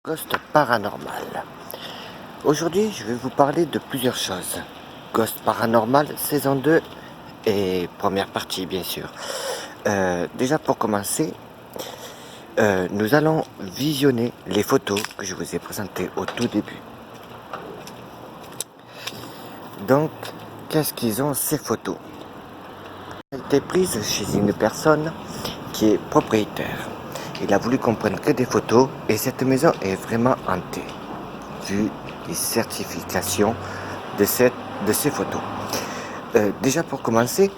Ghost paranormal. Aujourd'hui, je vais vous parler de plusieurs choses. Ghost paranormal, saison 2 et première partie, bien sûr. Déjà, pour commencer, nous allons visionner les photos que je vous ai présentées au tout début. Donc, qu'est-ce qu'ils ont ces photos? Elles ont été prises chez une personne qui est propriétaire. Il a voulu qu'on prenne que des photos et cette maison est vraiment hantée, vu les certifications de ces photos. Déjà pour commencer,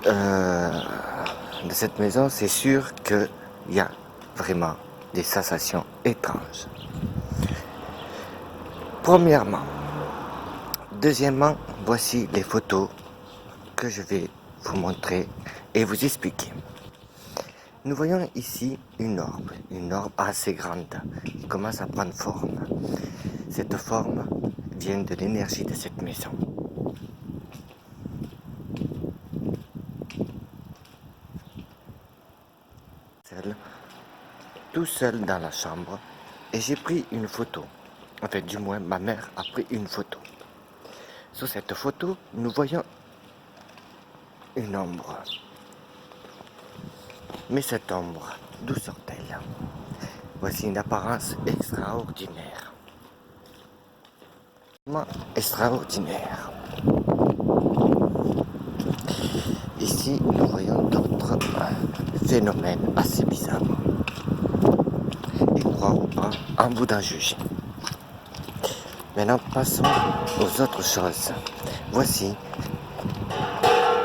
de cette maison, c'est sûr qu'il y a vraiment des sensations étranges. Premièrement. Deuxièmement, voici les photos que je vais vous montrer et vous expliquer. Nous voyons ici une orbe assez grande qui commence à prendre forme. Cette forme vient de l'énergie de cette maison. Tout seul dans la chambre et j'ai pris une photo. Enfin, du moins, ma mère a pris une photo. Sur cette photo, nous voyons une ombre. Mais cette ombre, d'où sort-elle? Voici une apparence extraordinaire. Vraiment extraordinaire. Ici, nous voyons d'autres phénomènes assez bizarres. Et croire ou pas, en vous d'en juger. Maintenant, passons aux autres choses. Voici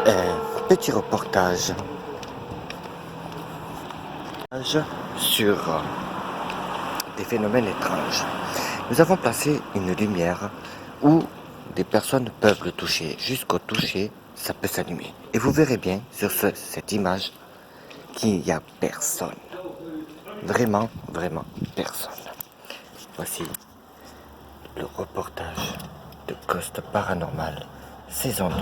un petit reportage sur des phénomènes étranges. Nous avons placé une lumière où des personnes peuvent le toucher. Jusqu'au toucher, ça peut s'allumer. Et vous verrez bien sur cette image qu'il n'y a personne. Vraiment, vraiment personne. Voici le reportage de Ghost Paranormal, saison 2.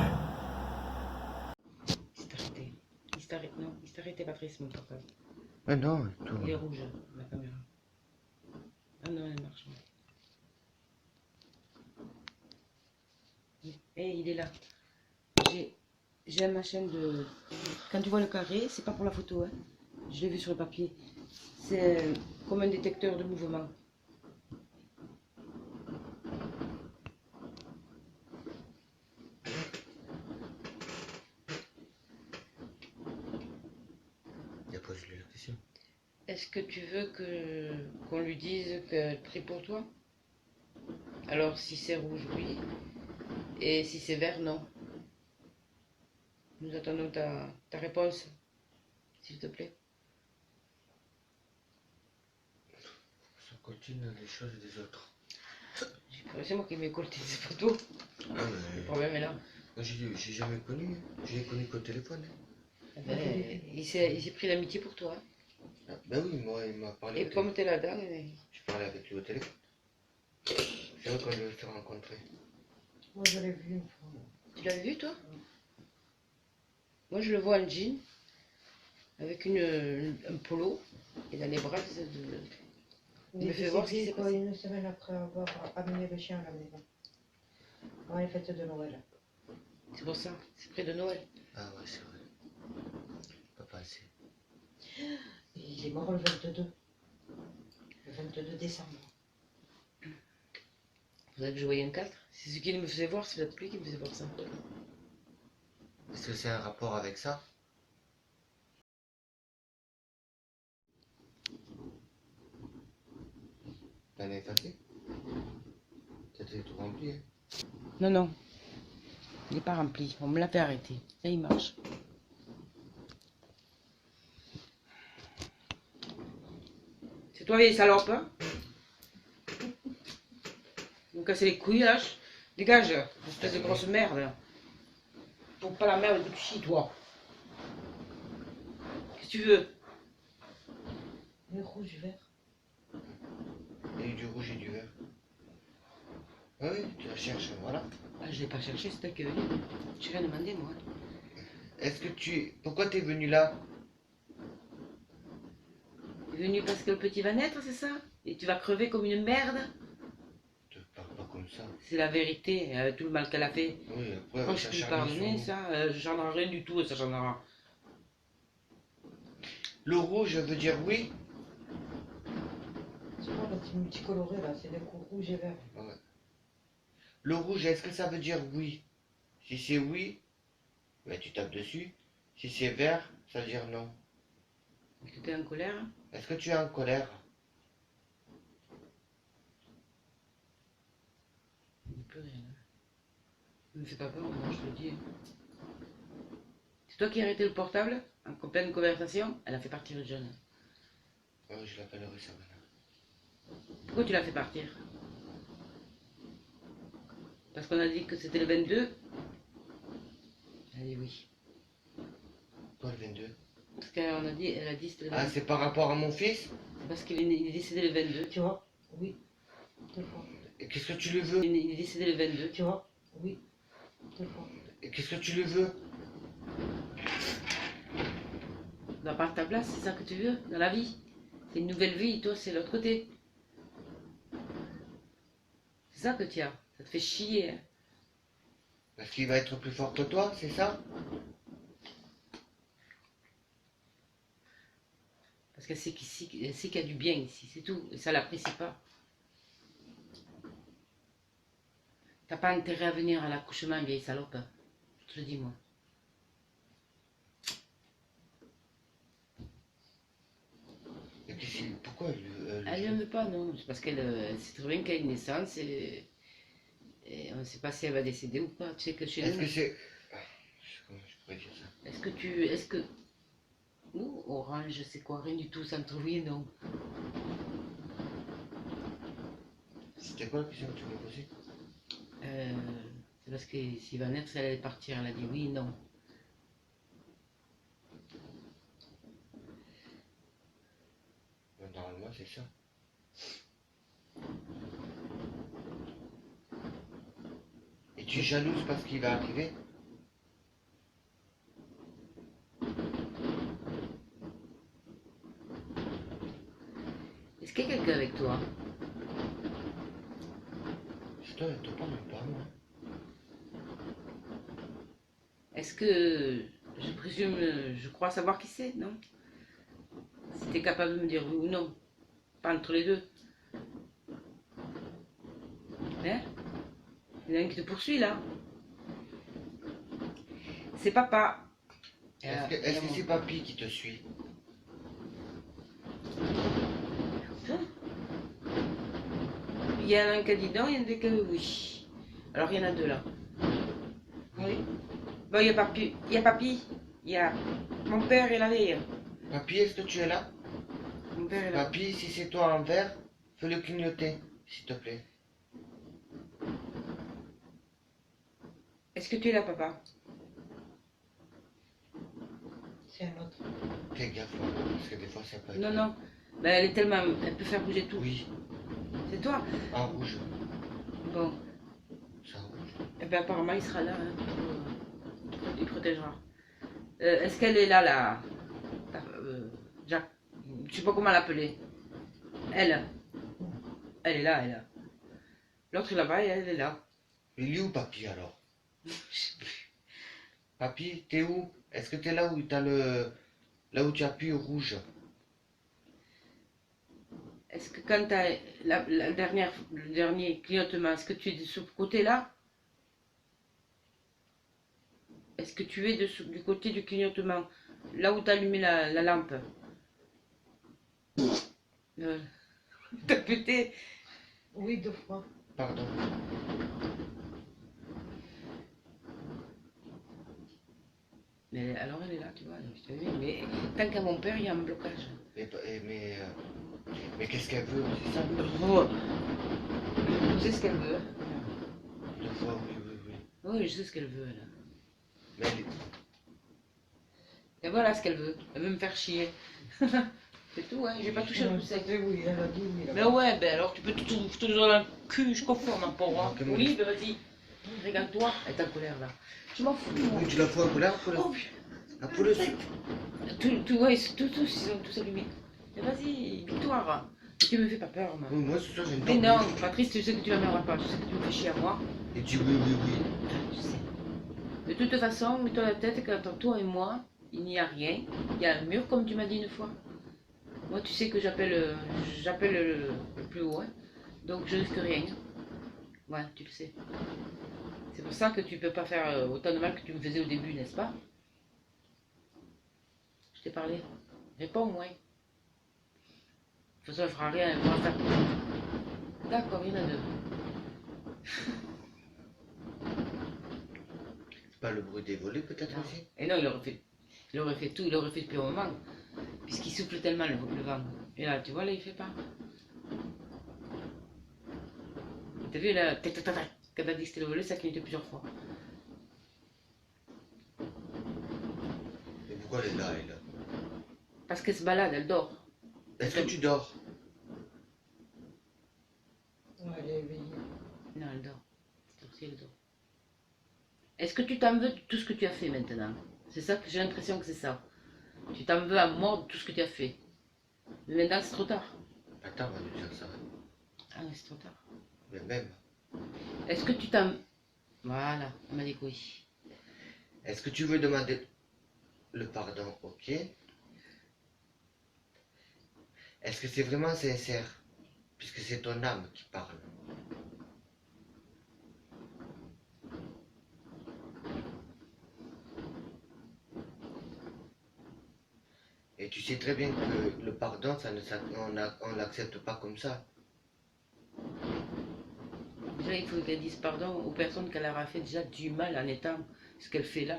Il s'est arrêté, non, il s'est arrêté, Patrice, mon portable. Mais non, tout. Il est rouge, la caméra. Ah non, elle marche. Et il est là. J'ai ma chaîne de... Quand tu vois le carré, c'est pas pour la photo, hein. Je l'ai vu sur le papier. C'est comme un détecteur de mouvement. Pose-lui la question. Est-ce que tu veux qu'on lui dise qu'elle prie pour toi? Alors si c'est rouge, oui. Et si c'est vert, non. Nous attendons ta réponse, s'il te plaît. Ça continue les choses des autres. C'est moi qui m'ai colté ces photos. Ah, mais... Le problème est là. J'ai jamais connu. Je l'ai connu qu'au téléphone. Ben, il s'est pris d'amitié pour toi. Ah, ben oui, moi, il m'a parlé. Et comme t'es là-dedans, je parlais avec lui au téléphone. C'est vrai qu'on s'est rencontrés. Moi, je l'ai vu une fois. tu l'as vu, toi? Moi, je le vois en jean, avec un polo, et dans les bras, Il me fait voir ce qui s'est quoi, passé. une semaine après avoir amené le chien à la maison. Avant les fêtes de Noël. C'est pour ça, c'est près de Noël. Ah ouais, c'est vrai. Pas passé. Et il est mort le 22. Le 22 décembre. Vous savez que je voyais un 4. C'est ce qui me faisait voir, c'est peut-être lui qui me faisait voir ça. Est-ce que c'est un rapport avec ça? L'année passée? C'était tout rempli, hein? Non, non, il n'est pas rempli. On me l'a fait arrêter. Là, il marche. C'est toi, vieille salope, hein? Vous me cassez les couilles, là. Dégage, espèce de grosse merde, là. Faut pas la merde que tu chies, toi. Qu'est-ce que tu veux? Le rouge, vert. Il y a eu du rouge et du vert. Ah oui, tu la cherches, voilà. Ah, je l'ai pas cherché, c'est toi qui es venu. J'ai rien demandé, moi. Est-ce que tu... Pourquoi t'es venu là? Il est venu parce que le petit va naître, c'est ça? Et tu vas crever comme une merde. Te parle pas comme ça. C'est la vérité, tout le mal qu'elle a fait. Oui, après, Quand avec je sa peux lui charmille pardonner, sur ça, j'en ai rien du tout, ça j'en ai rien. nous. Le rouge veut dire oui. Tu vois, le petit multicoloré là, c'est des coups rouges et verts. Ouais. Le rouge, est-ce que ça veut dire oui? Si c'est oui, ben tu tapes dessus. Si c'est vert, ça veut dire non. Est-ce que tu es en colère? Est-ce que tu es en colère? Il peut rien. Ne me fais pas peur, moi je te le dis. C'est toi qui as arrêté le portable en pleine conversation? Elle a fait partir le jeune. Ouais, je l'appellerai ça maintenant. Pourquoi tu l'as fait partir? Parce qu'on a dit que c'était le 22? Elle a dit oui. Quoi le 22? Parce qu'elle a dit, elle a dit c'était le 22. Ah, c'est par rapport à mon fils? C'est parce qu'il est décédé le 22. Tu vois? Oui. Deux fois. Et qu'est-ce que tu le veux? Il est décédé le 22. Tu vois? Oui. Deux fois. Et qu'est-ce que tu le veux? Va prendre ta place, c'est ça que tu veux dans la vie? C'est une nouvelle vie, toi c'est l'autre côté. C'est ça que tu as. Ça te fait chier. Hein. Parce qu'il va être plus fort que toi, c'est ça? Parce qu'elle sait elle sait qu'il y a du bien ici, c'est tout. Et ça l'apprécie pas. T'as pas intérêt à venir à l'accouchement, vieille salope. Je te le dis moi. Et pourquoi Elle l'aime pas, non. C'est parce qu'elle sait très bien qu'elle a une naissance et on ne sait pas si elle va décéder ou pas. Tu sais que chez Est-ce nous. que c'est... Comment je pourrais dire ça? Est-ce que. Ouh, orange, c'est quoi? Rien du tout, ça me trouve oui et non. C'était quoi la question que tu m'as posée? C'est parce que s'il va naître, elle allait partir. Elle a dit oui et non. Normalement, c'est ça. Et tu es jalouse parce qu'il va arriver? Est-ce qu'il y a quelqu'un avec toi? Je te parle pas, moi. Est-ce que. Je présume, je crois savoir qui c'est, non? Si t'es capable de me dire oui ou non. Pas entre les deux. Hein? Il y en a un qui te poursuit là. C'est papa. Est-ce que c'est papy qui te suit? Il y en a un qui a dit non, il y en a deux qui a dit oui. Alors il y en a deux là. Oui. Bon, il y a papy. Il y a mon père et la mère. Papy, est-ce que tu es là? Mon père est là. Papy, si c'est toi en vert, fais-le clignoter, s'il te plaît. Est-ce que tu es là, papa? C'est un autre. Fais gaffe, là, parce que des fois ça peut être... Non, non. Ben, elle est tellement. Elle peut faire bouger tout. Oui, C'est toi? en rouge. Bon. Ça rouge. Eh ben, apparemment, il sera là. Hein. Il protégera. Est-ce qu'elle est là, là? Jacques. Je sais pas comment l'appeler. Elle. Elle est là, elle. L'autre là-bas, elle est là. Il est où, papy, alors? Papy, t'es où? Est-ce que t'es là où t'as le... Là où tu appuies au rouge? Est-ce que quand tu as le dernier clignotement, est-ce que tu es de ce côté-là? Est-ce que tu es du côté du clignotement? Là où tu as allumé la lampe? T'as pété? Oui, deux fois. Pardon. Mais alors elle est là, tu vois. Je te dis, mais tant qu'à mon père, il y a un blocage. Mais qu'est-ce qu'elle veut? C'est ça? Je sais ce qu'elle veut. Deux fois, oui, oui, oui. Oui, je sais ce qu'elle veut, là. Mais elle est... Et voilà ce qu'elle veut. Elle veut me faire chier. C'est tout, hein. J'ai pas touché le sec. Oui, elle a dit oui. Mais ouais, ben alors tu peux te dans le cul, je comprends, ma pauvre. Hein. Comment Oui, ben vas-y. Regarde-toi. Elle est en colère, là. Je m'en fous, moi. Oui, tu la fous en colère pour le... Oh, Ah, pour le sucre. ouais, tous, ils sont tous allumés. Mais vas-y, victoire. Tu me fais pas peur, moi. Moi, ce soir, j'ai une Mais dent. non, Patrice, tu sais que tu m'aimeras pas. Tu sais que tu me fais chier à moi. Et tu oui, oui, oui. Je sais. De toute façon, mets-toi la tête qu'entre toi et moi, il n'y a rien. Il y a un mur, comme tu m'as dit une fois. Moi, tu sais que j'appelle le plus haut. Hein. Donc, je risque rien. Ouais, tu le sais. C'est pour ça que tu peux pas faire autant de mal que tu me faisais au début, n'est-ce pas? Je t'ai parlé. Réponds, ouais. De toute façon, elle fera rien. Elle fera faire. D'accord, il y en a deux. C'est pas le bruit des volets, peut-être Non. aussi? Et non, il aurait fait tout, il aurait fait depuis un moment. Puisqu'il souffle tellement le vent. Et là, tu vois, là, il fait pas. T'as vu, là, tac, tac, tac, tac. Quand t'as dit que c'était le volet, ça a clignoté plusieurs fois. Mais pourquoi elle est là, elle? Parce qu'elle se balade, elle dort. Est-ce que tu dors? Ouais, elle est éveillée. Non, elle dort. C'est aussi, elle dort. Est-ce que tu t'en veux de tout ce que tu as fait maintenant? C'est ça que j'ai l'impression que c'est ça. Tu t'en veux à mort de tout ce que tu as fait. Mais maintenant, c'est trop tard. Attends, on va lui dire ça. Ah oui, c'est trop tard. Mais même. Est-ce que tu t'en... Voilà, on m'a dit que oui. Est-ce que tu veux demander le pardon, ok? Est-ce que c'est vraiment sincère? Puisque c'est ton âme qui parle. Et tu sais très bien que le pardon, on l'accepte pas comme ça. Déjà, il faut qu'elle dise pardon aux personnes qu'elle aura fait déjà du mal en étant ce qu'elle fait là.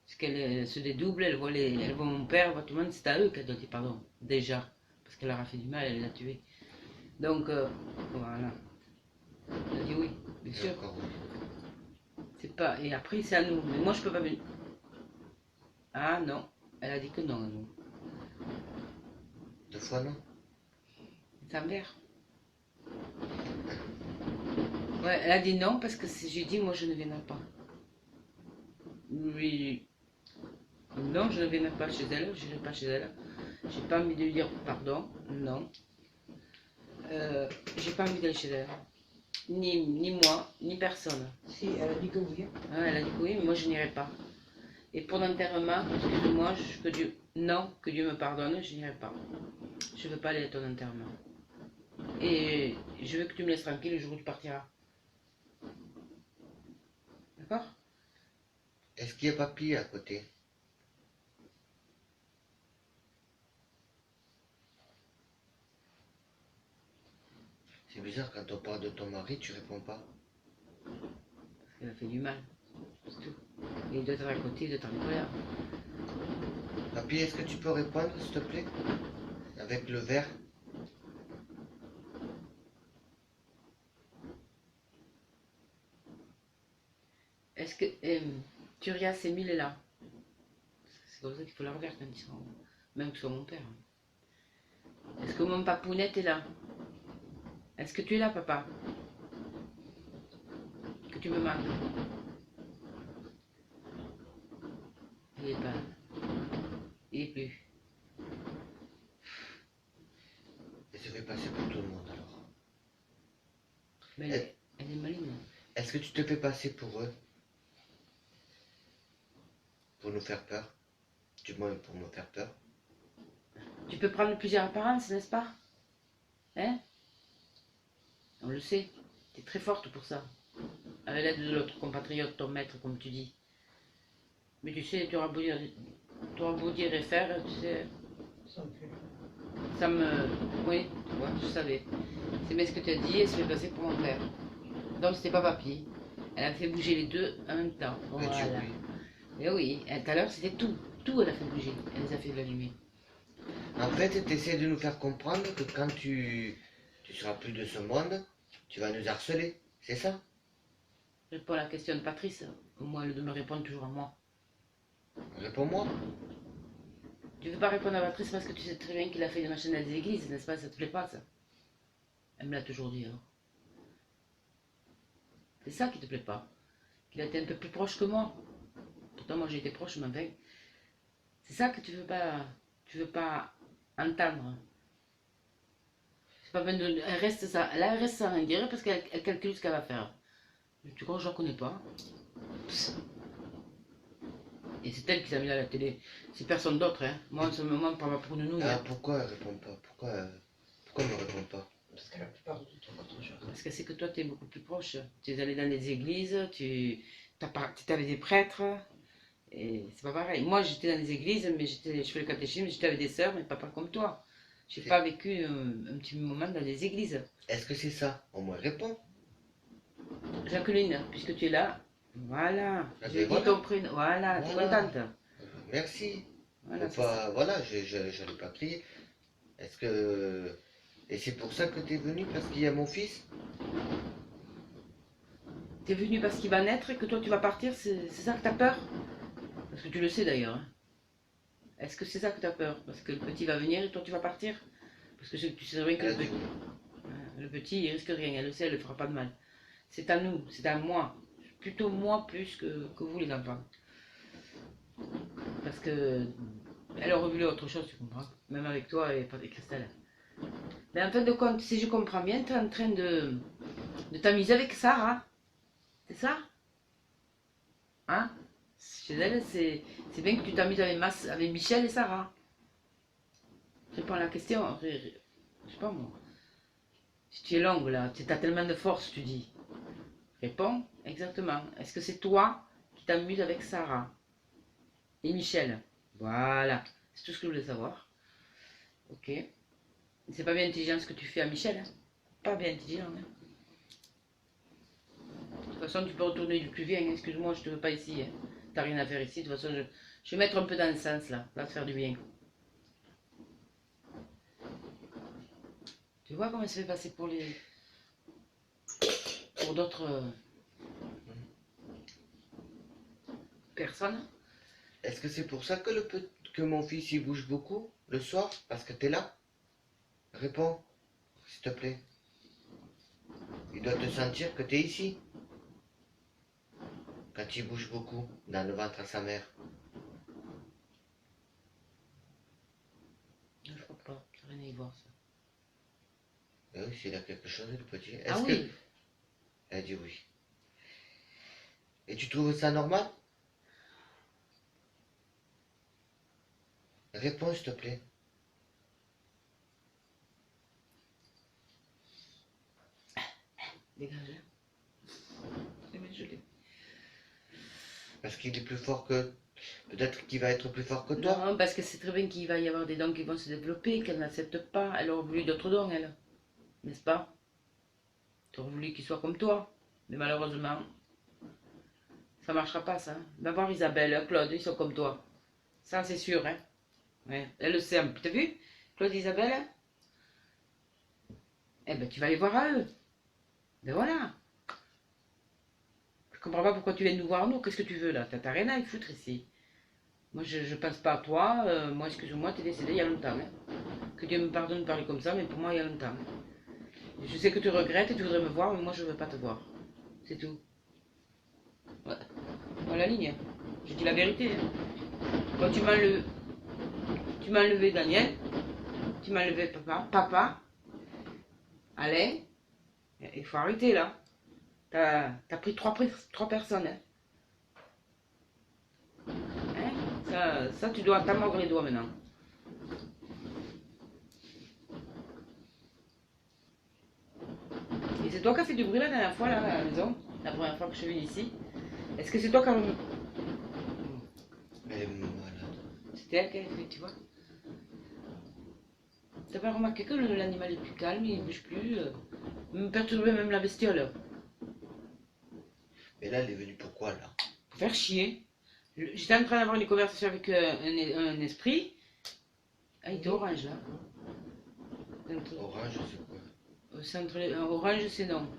Parce qu'elle se dédouble, elle voit mon père, voit tout le monde, c'est à eux qu'elle doit dire pardon. Déjà. Parce qu'elle leur a fait du mal, elle l'a tué. Donc, voilà. Elle a dit oui, bien Et sûr. encore, oui. C'est pas... Et après, c'est à nous. Mais moi, je peux pas venir. Ah non. Elle a dit que non, nous. 2 fois non? C'est envers. Ouais, elle a dit non parce que j'ai dit moi je ne viendrai pas. Oui. Non, je ne viendrai pas chez elle, je n'irai pas chez elle. J'ai pas envie de lui dire pardon, non. J'ai pas envie d'aller chez elle. Ni moi, ni personne. Si, elle a dit que oui. Ah, elle a dit que oui, mais moi je n'irai pas. Et pour l'enterrement, excuse-moi, que Dieu me pardonne, je n'irai pas. Je veux pas aller à ton enterrement. Et je veux que tu me laisses tranquille le jour où tu partiras. D'accord? Est-ce qu'il y a papy à côté? C'est bizarre, quand on parle de ton mari, tu réponds pas. Parce qu'elle a fait du mal. C'est tout. Et il doit être à côté, il doit être en colère. Papy, est-ce que tu peux répondre, s'il te plaît? Avec le verre? Est-ce que Turias Émile est là? C'est comme ça qu'il faut la regarder quand ils sont... Même que ce soit mon père. Est-ce que mon papounette est là? Est-ce que tu es là, papa? Que tu me manques? Il est pas là. Il est plus. Elle se fait passer pour tout le monde alors. Mais elle est maligne. Est-ce que tu te fais passer pour eux? Pour nous faire peur? Du moins pour me faire peur? Tu peux prendre plusieurs apparences, n'est-ce pas? Hein? On le sait. Tu es très forte pour ça. Avec l'aide de l'autre compatriote, ton maître, comme tu dis. Mais tu sais, tu auras beau dire et faire, tu sais, Ça me fait. ça me... Oui, tu vois, je savais. C'est bien ce que tu as dit, elle se fait passer pour mon père. Donc c'était pas papy. Elle a fait bouger les deux en même temps. Mais tu Voilà. oui. Et oui, tout à l'heure c'était tout. Tout elle a fait bouger. Elle les a fait l'allumer. En fait, tu essaies de nous faire comprendre que quand tu seras plus de ce monde, tu vas nous harceler. C'est ça? Je réponds à la question de Patrice. Au moins elle de me répondre toujours à moi. Réponds-moi. Tu veux pas répondre à Patrice parce que tu sais très bien qu'il a fait des machines à des églises, n'est-ce pas? Ça te plaît pas ça? Elle me l'a toujours dit alors. C'est ça qui te plaît pas. Qu'il a été un peu plus proche que moi. Pourtant moi j'ai été proche, mais enfin. C'est ça que tu veux pas entendre. pas besoin de... Elle reste ça. Là, elle reste sans rien dire parce qu'elle calcule ce qu'elle va faire. Tu crois que je la connais pas? Et c'est elle qui t'a mis à la télé. C'est personne d'autre, hein. Moi, en ce moment, on parle pour nous. Ah, Hein. pourquoi elle répond pas? Pourquoi elle me répond pas? Parce que la plupart du temps, quand on gère. Parce que c'est que toi, tu es beaucoup plus proche. Tu es allé dans les églises, tu étais avec des prêtres. Et c'est pas pareil. Moi, j'étais dans les églises, mais je fais le catéchisme, j'étais avec des sœurs, mais pas comme toi. J'ai pas vécu un petit moment dans les églises. Est-ce que c'est ça? Au moins réponds. Jacqueline, puisque tu es là, voilà. Ah, J'ai ben dit voilà. ton prénom. Voilà, tu es Voilà. contente. Merci. Voilà, Faut pas... Voilà, j'allais pas crier. Est-ce que... Et c'est pour ça que t'es venu, parce qu'il y a mon fils? T'es venu parce qu'il va naître et que toi tu vas partir, c'est ça que t'as peur? Parce que tu le sais d'ailleurs. Hein. Est-ce que c'est ça que t'as peur? Parce que le petit va venir et toi tu vas partir? Parce que tu sais bien que Elle a dit oui. le petit il risque rien, elle le sait, elle ne fera pas de mal. C'est à nous, c'est à moi. Plutôt moi plus que vous les enfants. Parce que elle aurait voulu autre chose, tu comprends? Même avec toi et Christelle. Mais en fin de compte, si je comprends bien, tu es en train de t'amuser avec Sarah. C'est ça? Hein? Chez elle, c'est bien que tu t'amuses avec Michel et Sarah. Réponds à la question. Je sais pas moi. Si tu es longue là, tu as tellement de force, tu dis. Réponds exactement. Est-ce que c'est toi qui t'amuses avec Sarah et Michel? Toute C'est tout ce que je voulais savoir. Ok. C'est pas bien intelligent ce que tu fais à Michel. Hein? Pas bien intelligent. Hein? De toute façon, tu peux retourner du plus viens. Hein? Excuse-moi, je te veux pas ici. Hein? T'as rien à faire ici. De toute façon, je vais mettre un peu dans le sens là. Ça va te faire du bien. Tu vois comment ça s'est passé pour d'autres personnes? Est-ce que c'est pour ça que, que mon fils il bouge beaucoup le soir? Parce que t'es là? Réponds, s'il te plaît. Il doit te sentir que t'es ici. Quand il bouge beaucoup dans le ventre à sa mère. Je crois pas. J'ai rien à y voir ça. Oui, s'il a quelque chose, le petit. Ah oui. Elle dit oui. Et tu trouves ça normal? Réponds, s'il te plaît. Dégage. Je l'ai. Parce qu'il est plus fort que... Peut-être qu'il va être plus fort que toi. Non, parce que c'est très bien qu'il va y avoir des dons qui vont se développer, qu'elle n'accepte pas. Elle aurait voulu d'autres dons, elle. N'est-ce pas? Tu aurais voulu qu'il soit comme toi. Mais malheureusement, ça ne marchera pas, ça. Va voir Isabelle, Claude, ils sont comme toi. Ça, c'est sûr, hein. Ouais. Elle le sait. T'as vu? Claude et Isabelle? Eh ben, tu vas les voir à eux. Ben voilà. Je comprends pas pourquoi tu viens nous voir, nous. Qu'est-ce que tu veux, là? T'as rien à y foutre ici. Moi, je pense pas à toi. Moi, excuse-moi, t'es décédé il y a longtemps. Hein. Que Dieu me pardonne de parler comme ça, mais pour moi, il y a longtemps. Je sais que tu regrettes et tu voudrais me voir, mais moi, je veux pas te voir. C'est tout. Ouais. Dans la ligne. Je dis la vérité. Hein. Quand tu m'as enlevé Daniel, tu m'as enlevé papa, Alain, il faut arrêter là. T'as pris trois personnes. Hein. Ça, tu dois t'en mordre les doigts maintenant. Et c'est toi qui as fait du bruit la dernière fois là, à la maison, la première fois que je suis venue ici. Est-ce que c'est toi qui as... Elle est malade. C'était elle qui a fait, tu vois. T'as pas remarqué que l'animal est plus calme, il bouge plus, me perturber même la bestiole. Mais là, elle est venue pourquoi, là? Pour faire chier. J'étais en train d'avoir une conversation avec un esprit. Ah, il était orange là. Orange, c'est quoi? Orange, c'est non.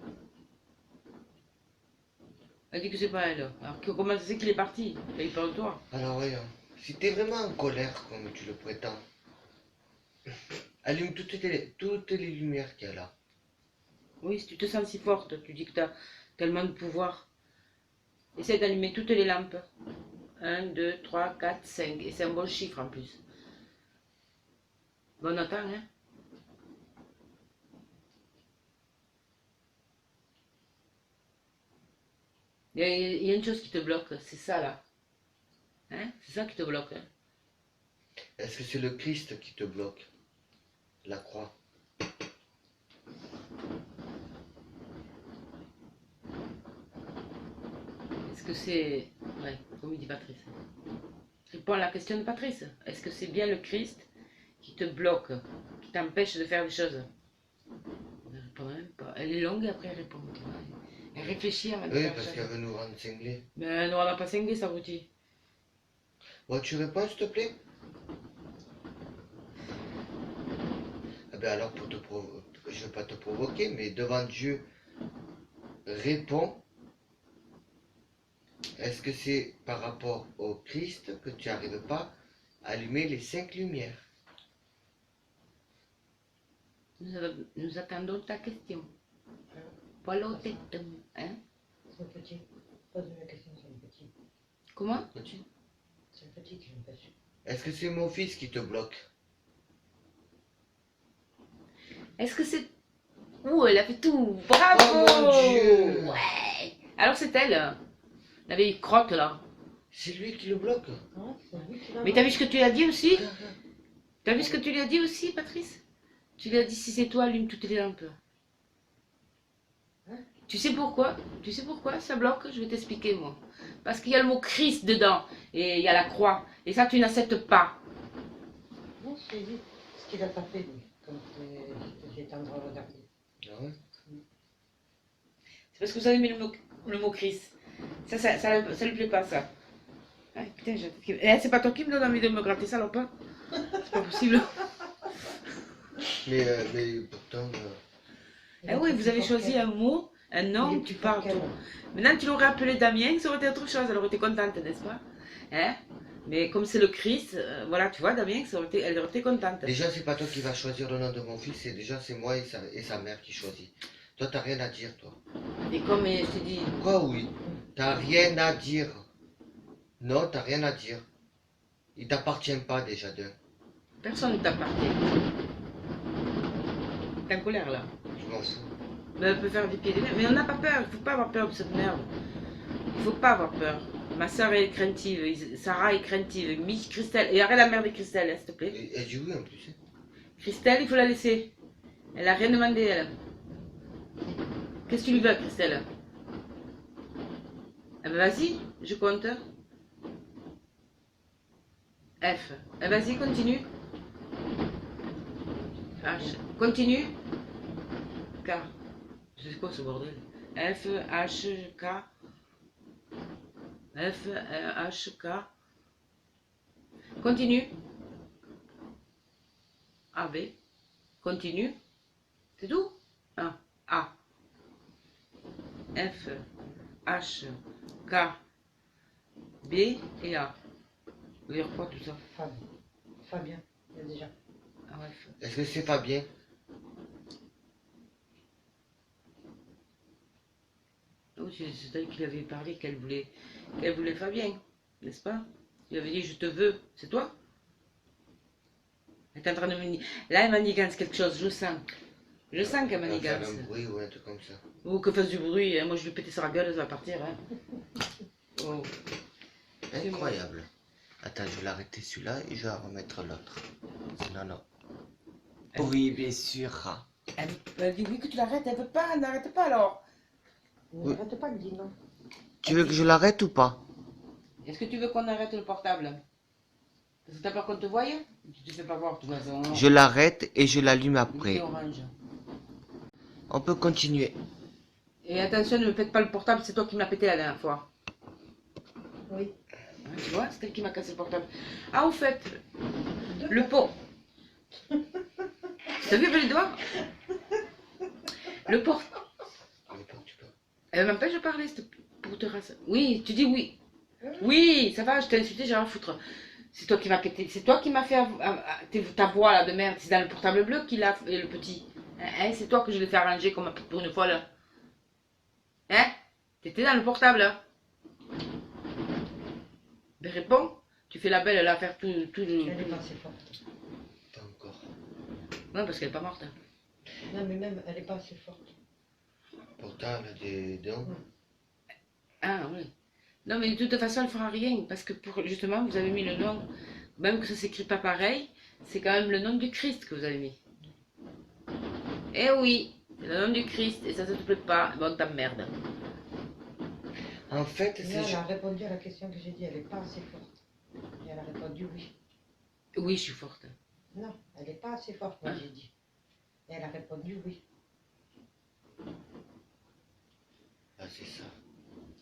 Elle dit que c'est pas elle. Alors comment ça c'est qu'il est parti? Il parle de toi. Alors, voyons. Si t'es vraiment en colère, comme tu le prétends, allume toutes les lumières qu'il y a là. Oui, si tu te sens si forte, tu dis que tu as tellement de pouvoir. Essaye d'allumer toutes les lampes. 1, 2, 3, 4, 5. Et c'est un bon chiffre en plus. Bon, on attend, hein? Il y a une chose qui te bloque, c'est ça là. Hein? C'est ça qui te bloque. Hein? Est-ce que c'est le Christ qui te bloque? La croix. Est-ce que c'est... Ouais, comme il dit Patrice. Réponds à la question de Patrice. Est-ce que c'est bien le Christ qui te bloque, qui t'empêche de faire des choses? Elle répond même pas. Elle est longue et après elle répond. Tu vois. Elle réfléchit avant de Oui, faire parce les qu'elle choses. veut nous rendre cinglés. Mais non, elle n'a pas cinglé, ça vous dit. Bon, tu réponds, s'il te plaît? Eh bien alors, je ne veux pas te provoquer, mais devant Dieu, réponds. Est-ce que c'est par rapport au Christ que tu n'arrives pas à allumer les 5 lumières? Nous attendons ta question. Voilà au tête. Hein? C'est le petit. Pose-moi la question, c'est le petit. Comment? C'est le petit qui me fait. Est-ce que c'est mon fils qui te bloque? Est-ce que c'est... Ouh, elle a fait tout. Bravo! Oh mon Dieu! Ouais! Alors c'est elle. La vieille crotte là. C'est lui qui le bloque? Hein, c'est lui qui l'a. Mais t'as vu ce que tu lui as dit aussi? T'as vu ce que tu lui as dit aussi, Patrice? Tu lui as dit si c'est toi, allume toutes les lampes. Hein? Tu sais pourquoi? Tu sais pourquoi ça bloque? Je vais t'expliquer moi. Parce qu'il y a le mot Christ dedans et il y a la croix. Et ça, tu n'acceptes pas. Non, c'est lui. Ce qu'il a pas fait, lui. Comme j'étais en train de regarder. Ah ouais? C'est parce que vous avez mis le mot Christ. Ça lui plaît pas, ça. Ah, putain, c'est pas toi qui me donne envie de me gratter ça, pas? C'est pas possible. Mais pourtant... Eh oui, vous avez choisi un mot, un nom, tu parles tout. Maintenant, tu l'aurais appelé Damien, ça aurait été autre chose, elle aurait été contente, n'est-ce pas? Hein? Mais comme c'est le Christ, voilà, tu vois, Damien, elle aurait été contente. Déjà, c'est pas toi qui vas choisir le nom de mon fils, c'est moi et sa mère qui choisit. Toi, t'as rien à dire, toi. Et comme je t'ai dit, Quoi, oui? T'as rien à dire. Non, t'as rien à dire. Il t'appartient pas déjà d'un. personne ne t'appartient. T'es en colère là. Je m'en fous. Mais elle peut faire des pieds des mains. Mais on n'a pas peur, il faut pas avoir peur de cette merde. Il faut pas avoir peur. Ma soeur est craintive, Sarah est craintive, Miss Christelle. Et arrête la merde de Christelle, s'il te plaît. Elle dit oui en plus. Hein. Christelle, il faut la laisser. Elle a rien demandé, elle. Qu'est-ce que tu lui veux, Christelle? Eh ben vas-y, je compte. F. Eh vas-y, continue. H. Continue. K. C'est quoi ce bordel? F, H, K. F, H, K. Continue. A, B. Continue. C'est tout? A. F, H, K, B et A. Vous dire quoi tout ça? Fabien, il y a déjà. Ah ouais. Est-ce que c'est Fabien? Oh, c'est elle qui lui avait parlé qu'elle voulait Fabien, n'est-ce pas? Il avait dit je te veux, c'est toi? Elle est en train de me... Là, elle manigance quelque chose, je le sens. Je sens qu'elle Elle va faire manigance. un bruit ou un truc comme ça. Ou que fasse du bruit, hein. Moi je lui péter sur la gueule, elle va partir. Hein. Oh. Incroyable. Attends, je vais l'arrêter celui-là et je vais remettre l'autre. Sinon, non. Oui, bien sûr. Elle dit oui que tu l'arrêtes, elle veut pas, n'arrête pas alors. Ne arrête pas, il dit non. Tu veux que je l'arrête ou pas? Est-ce que tu veux qu'on arrête le portable? Parce que t'as peur qu'on te voie? Tu te fais pas voir de toute façon. Je l'arrête et je l'allume C'est après. orange. On peut continuer. Et attention, ne me pète pas le portable, c'est toi qui m'as pété la dernière fois. Oui. Hein, tu vois, c'est elle qui m'a cassé le portable. Ah, au fait, le pot. T'as vu avec les doigts? Le pot. Elle m'empêche de parler, pour te rassurer. Oui, tu dis oui. Oui, ça va, je t'ai insulté, j'ai rien à foutre. C'est toi qui m'as pété, c'est toi qui m'as fait ta voix là de merde. C'est dans le portable bleu qu'il a, le petit. Hein, c'est toi que je l'ai fait arranger comme pour une fois là. Hein? T'étais dans le portable là. Mais réponds, tu fais la belle, elle a faire tout le... Elle est pas assez forte. Pas encore. Non, parce qu'elle est pas morte. Hein. Non, mais même, elle est pas assez forte. Pourtant, elle a des dents. Ah oui. Non, mais de toute façon, elle fera rien. Parce que justement, vous avez mis le nom, même que ça s'écrit pas pareil, c'est quand même le nom du Christ que vous avez mis. Eh oui, c'est le nom du Christ. Et ça te plaît pas, bon, t'emmerdes. En fait, Et c'est là, elle ju- a répondu à la question que j'ai dit, elle n'est pas assez forte. Et elle a répondu oui. Oui, je suis forte. Non, elle n'est pas assez forte, moi Hein? j'ai dit. Et elle a répondu oui. Ah, c'est ça.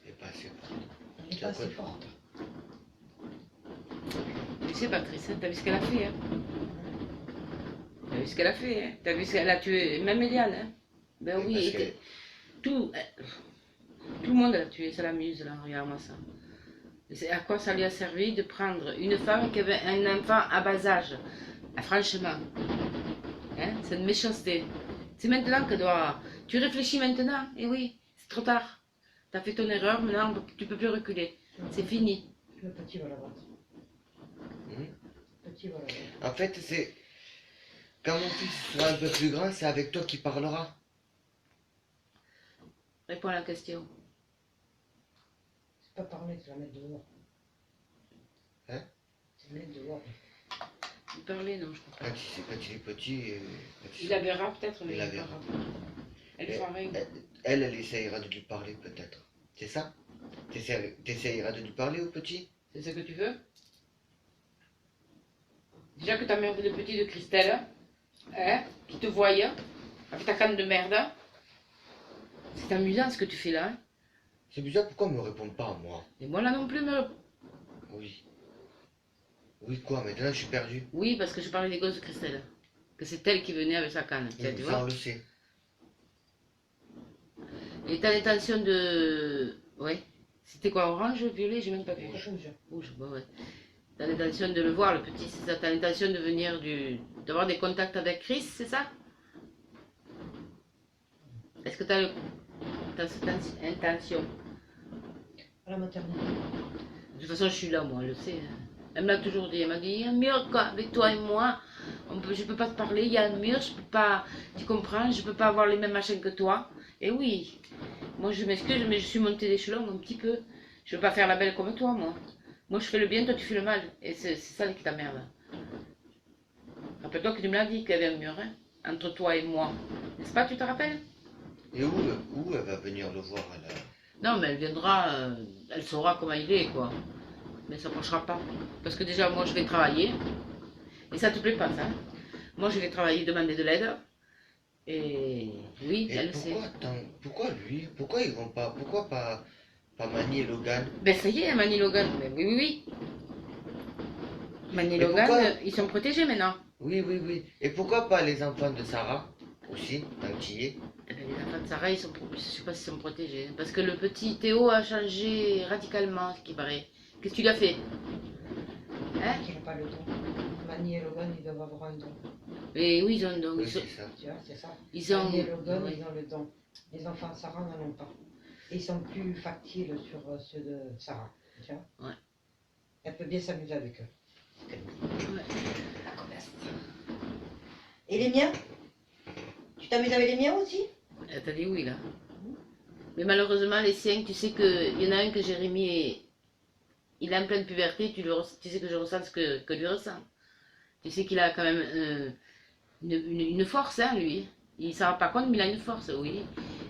C'est pas assez fort. Elle n'est pas assez forte. Tu sais, Patrice, hein, t'as vu ce qu'elle a fait, hein? T'as vu ce qu'elle a fait, hein? T'as vu ce qu'elle a tué, même Eliane, hein? Ben Et oui, parce et que- tout le monde l'a tué, ça l'amuse, là, regarde-moi ça. À quoi ça lui a servi de prendre une femme qui avait un enfant à bas âge? Ah, franchement, hein, c'est une méchanceté. C'est maintenant que doit. Tu réfléchis maintenant, et oui, c'est trop tard. T'as fait ton erreur, maintenant tu peux plus reculer. C'est fini. Le petit va l'avoir. Hmm. Le petit va l'avoir. En fait, c'est. Quand mon fils sera un peu plus grand, c'est avec toi qu'il parlera. Réponds à la question. C'est pas parler, c'est la mettre dehors. Hein? C'est la mettre dehors. Vous parlez, non, je crois pas. Quand il est petit. Il la verra peut-être, mais Il la il verra. parlera pas. Elle fera rien. Elle essayera de lui parler peut-être. C'est ça? T'essayeras de lui parler au petit? C'est ce que tu veux? Déjà que ta mère de petit de Christelle, hein, qui te voyait, avec ta canne de merde. C'est amusant ce que tu fais là. Hein. C'est bizarre, pourquoi on me répond pas à moi? Et moi là non plus, mais... Oui. Oui, quoi? Maintenant je suis perdu. Oui, parce que je parlais des gosses de Christelle. Que c'est elle qui venait avec sa canne. Tiens, tu Ça, vois? on le sait. Et t'as l'intention de... Ouais. C'était quoi, orange, violet? J'ai même pas vu. Rouge. Rouge, bah ouais. T'as l'intention de le voir, le petit, c'est ça? T'as l'intention de venir d'avoir des contacts avec Chris, c'est ça? Est-ce que t'as cette intention? À la maternité. De toute façon, je suis là, moi, elle le sait. Hein. Elle me l'a toujours dit. Elle m'a dit, il y a un mur, quoi, avec toi et moi. Je peux pas te parler, il y a un mur, je peux pas... Tu comprends? Je peux pas avoir les mêmes machins que toi. Et oui, moi, je m'excuse, mais je suis montée d'échelon un petit peu. Je veux pas faire la belle comme toi, moi. Moi, je fais le bien, toi, tu fais le mal. Et c'est ça qui t'emmerde. Rappelle-toi que tu me l'as dit qu'il y avait un mur, hein, entre toi et moi. N'est-ce pas, tu te rappelles? Et où elle va venir le voir elle? Non, mais elle viendra, elle saura comment il est, quoi. Mais ça ne marchera pas. Parce que déjà, moi, je vais travailler. Et ça te plaît pas, ça. Hein. Moi, je vais travailler, demander de l'aide. Et oui, Et elle le sait. pourquoi lui? Pourquoi ils vont pas? Pourquoi pas Manny et Logan? Ben ça y est, Manny Logan. Ben, oui, oui, oui. Manny et Mais Logan, pourquoi ils sont protégés maintenant. Oui, oui, oui. Et pourquoi pas les enfants de Sarah aussi, d'Antillais? Eh ben, les enfants de Sarah, je sais pas s'ils sont protégés. Parce que le petit Théo a changé radicalement, ce qui paraît. Qu'est-ce que tu lui as fait? Hein? Il n'a pas le don. Manny et Logan, ils doivent avoir un don. Et oui, ils ont donc. Oui, c'est ça. Tu vois, c'est ça. Ils ont. Manny et Logan, Oui. ils ont le don. Les enfants de Sarah n'en ont pas. Et ils sont plus factiles sur ceux de Sarah. Tu vois? Ouais. Elle peut bien s'amuser avec eux. Ouais. La connasse. Et les miens? Tu t'amuses avec les miens aussi? Elle t'a dit oui, là. Mais malheureusement, les siens, tu sais qu'il y en a un que Jérémy est. Il est en pleine puberté, tu sais que je ressens ce que lui ressent. Tu sais qu'il a quand même une force, hein, lui. Il ne s'en rend pas compte, mais il a une force, oui.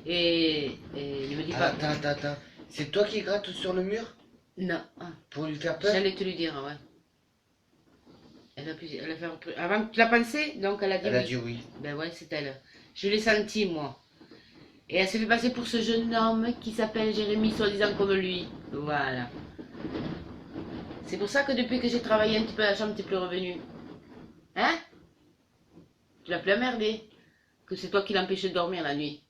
Et il me dit pas. Attends. C'est toi qui grattes sur le mur Non, ah, pour lui faire peur? j'allais te lui dire, ouais. Elle a fait. Avant que tu l'as pensé, donc elle a dit Elle a oui. dit oui. Ben ouais, c'est elle. Je l'ai senti, moi. Et elle s'est fait passer pour ce jeune homme qui s'appelle Jérémy, soi-disant comme lui. Voilà. C'est pour ça que depuis que j'ai travaillé un petit peu à la chambre, t'es plus revenu. Hein? Tu l'as plus emmerdé. Que c'est toi qui l'empêchais de dormir la nuit.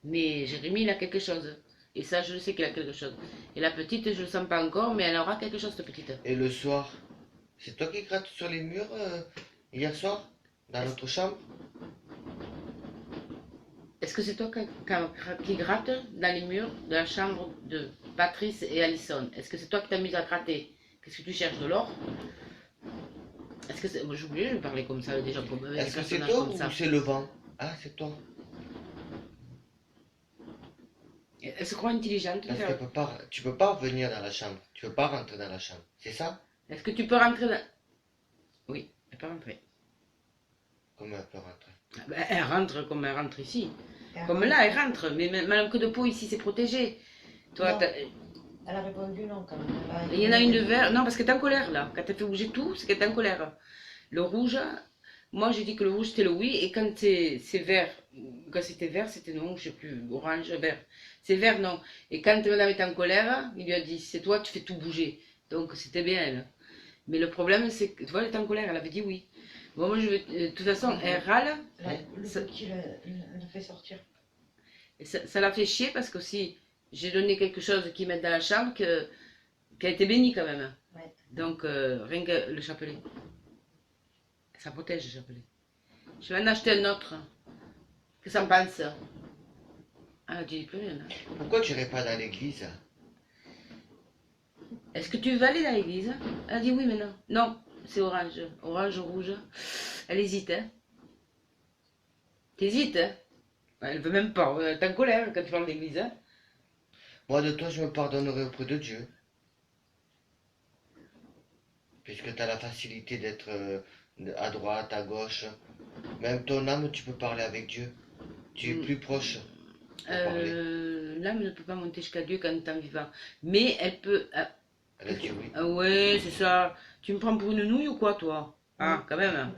Mais Jérémy, il a quelque chose. Et ça, je le sais qu'il a quelque chose. Et la petite, je le sens pas encore, mais elle aura quelque chose, cette petite. Et le soir, c'est toi qui grattes sur les murs hier soir dans notre chambre? Est-ce que c'est toi qui gratte dans les murs de la chambre de Patrice et Alison? Est-ce que c'est toi qui t'amuses à gratter? Qu'est-ce que tu cherches de l'or? Est-ce que c'est... Moi, j'ai oublié de parler comme ça, des gens comme Est-ce que c'est personnages toi comme ou ça. c'est le vent? Ah, c'est toi. Elle se croit intelligente. Parce qu'elle peut pas, tu peux pas venir dans la chambre. Tu peux pas rentrer dans la chambre. C'est ça? Est-ce que tu peux rentrer dans... Oui, elle peut rentrer. Comment elle peut rentrer? Ah ben, elle rentre comme elle rentre ici. Elle Comme rentre. là, elle rentre. Mais même que de peau, ici, c'est protégé. Toi, Non. t'as- Elle a répondu non quand même. il y en a une de vert. Non, parce qu'elle est en colère, là. Quand elle fait bouger tout, c'est qu'elle est en colère. Le rouge, moi, j'ai dit que le rouge, c'était le oui. Et quand c'est vert, quand c'était vert, c'était non, je sais plus, orange, vert. C'est vert, non. Et quand madame était en colère, il lui a dit, c'est toi, tu fais tout bouger. Donc, c'était bien elle. Mais le problème, c'est que, tu vois, elle était en colère, elle avait dit oui. Bon, moi, je vais, de toute façon, elle râle. Le Ça- petit le fait sortir. Et ça l'a fait chier parce que si j'ai donné quelque chose qui m'aide dans la chambre, qui a été béni quand même. Ouais. Donc, rien que le chapelet. Ça protège le chapelet. Je vais en acheter un autre. Qu'est-ce que ça en pense? Ah, tu dis plus rien. Hein. Pourquoi tu irais pas dans l'église? Est-ce que tu veux aller dans l'église? Elle a dit oui, mais non. Non, c'est orange. Orange, rouge. Elle hésite, hein. T'hésites, hein. Elle veut même pas. T'es en colère quand tu parles d'église, hein. Moi, de toi, je me pardonnerai auprès de Dieu. Puisque tu as la facilité d'être à droite, à gauche. Même ton âme, tu peux parler avec Dieu. Tu es plus proche pour parler. L'âme ne peut pas monter jusqu'à Dieu quand t'es en vivant. Mais elle peut. Elle a dit oui. Ah ouais, c'est ça. Tu me prends pour une nouille ou quoi, toi? Ah, quand même. Hein.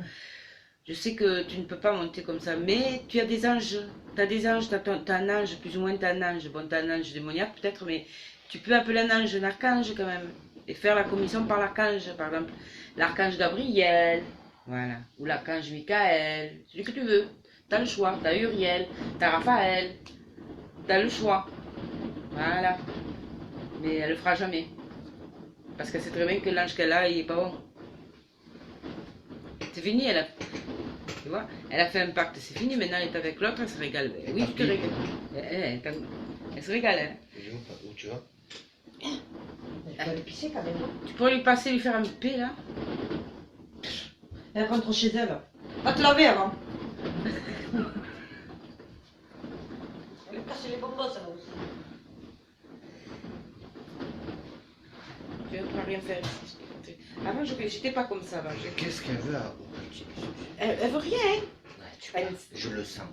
Je sais que tu ne peux pas monter comme ça, mais tu as des anges. Tu as des anges, tu as un ange, plus ou moins tu as un ange. Bon, tu as un ange démoniaque peut-être, mais tu peux appeler un ange, un archange quand même. Et faire la commission par l'archange, par exemple. L'archange Gabriel, voilà. Ou l'archange Michael, celui que tu veux. Tu as le choix. Tu as Uriel, tu as Raphaël. Tu as le choix. Voilà. Mais elle le fera jamais. Parce qu'elle sait très bien que l'ange qu'elle a, il est pas bon. C'est fini, elle a... Tu vois, elle a fait un pacte, c'est fini, maintenant elle est avec l'autre, elle se régale. Ben oui, je te régale. Elle se régale, hein. Où tu vas? Elle peut aller pisser quand même. Tu pourrais lui passer, lui faire un paix, là. Elle rentre chez elle. Va te laver avant. Elle va casser les bonbons, ça va aussi. Tu ne peux rien faire. Avant, j'étais pas comme ça. Avant. Qu'est-ce qu'elle veut au petit? Elle veut rien. Hein. Ouais, je le sens.